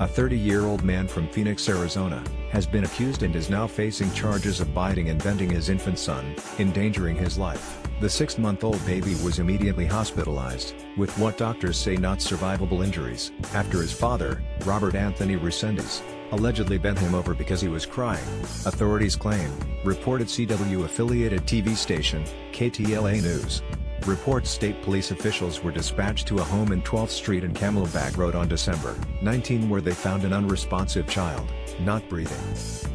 A 30-year-old man from Phoenix, Arizona, has been accused and is now facing charges of biting and bending his infant son, endangering his life. The 6-month-old baby was immediately hospitalized, with what doctors say not survivable injuries, after his father, Robert Anthony Resendiz, allegedly bent him over because he was crying, authorities claim, reported CW-affiliated TV station, KTLA News. Reports state police officials were dispatched to a home in 12th Street and Camelback Road on December 19 where they found an unresponsive child, not breathing.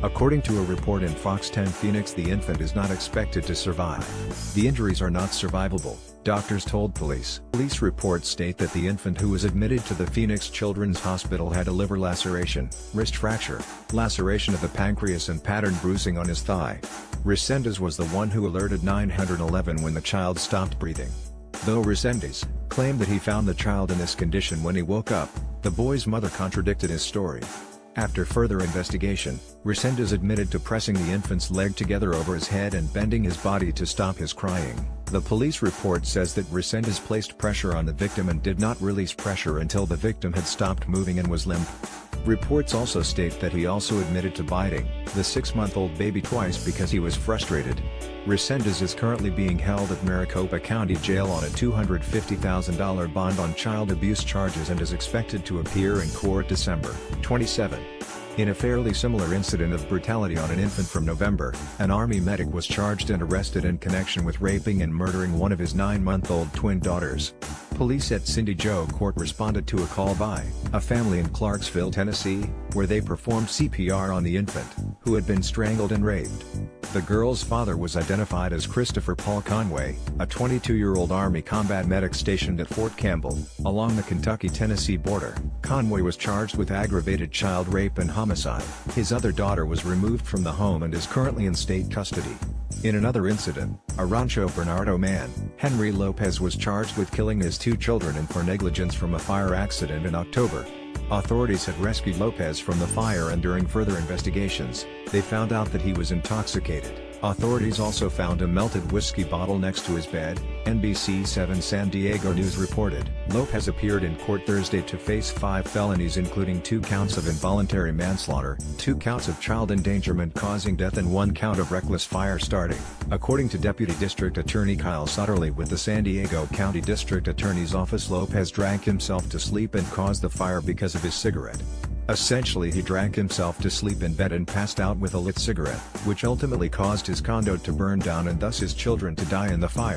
According to a report in Fox 10 Phoenix, the infant is not expected to survive. The injuries are not survivable, doctors told police. Police reports state that the infant who was admitted to the Phoenix Children's Hospital had a liver laceration, wrist fracture, laceration of the pancreas and patterned bruising on his thigh. Resendiz was the one who alerted 911 when the child stopped breathing. Though Resendiz claimed that he found the child in this condition when he woke up, the boy's mother contradicted his story. After further investigation, Resendiz admitted to pressing the infant's leg together over his head and bending his body to stop his crying. The police report says that Resendiz placed pressure on the victim and did not release pressure until the victim had stopped moving and was limp. Reports also state that he also admitted to biting the 6-month-old baby twice because he was frustrated. Resendiz is currently being held at Maricopa County Jail on a $250,000 bond on child abuse charges and is expected to appear in court December 27. In a fairly similar incident of brutality on an infant from November, an Army medic was charged and arrested in connection with raping and murdering one of his 9-month-old twin daughters. Police at Cindy Joe Court responded to a call by a family in Clarksville, Tennessee, where they performed CPR on the infant, who had been strangled and raped. The girl's father was identified as Christopher Paul Conway, a 22-year-old Army combat medic stationed at Fort Campbell, along the Kentucky-Tennessee border. Conway was charged with aggravated child rape and homicide. His other daughter was removed from the home and is currently in state custody. In another incident, a Rancho Bernardo man, Henry Lopez, was charged with killing his 2 children and for negligence from a fire accident in October. Authorities had rescued Lopez from the fire and during further investigations, they found out that he was intoxicated. Authorities also found a melted whiskey bottle next to his bed, NBC7 San Diego News reported. Lopez appeared in court Thursday to face 5 felonies including 2 counts of involuntary manslaughter, 2 counts of child endangerment causing death and 1 count of reckless fire starting, according to Deputy District Attorney Kyle Sutterly with the San Diego County District Attorney's Office. Lopez drank himself to sleep and caused the fire because of his cigarette. Essentially, he drank himself to sleep in bed and passed out with a lit cigarette, which ultimately caused his condo to burn down and thus his children to die in the fire.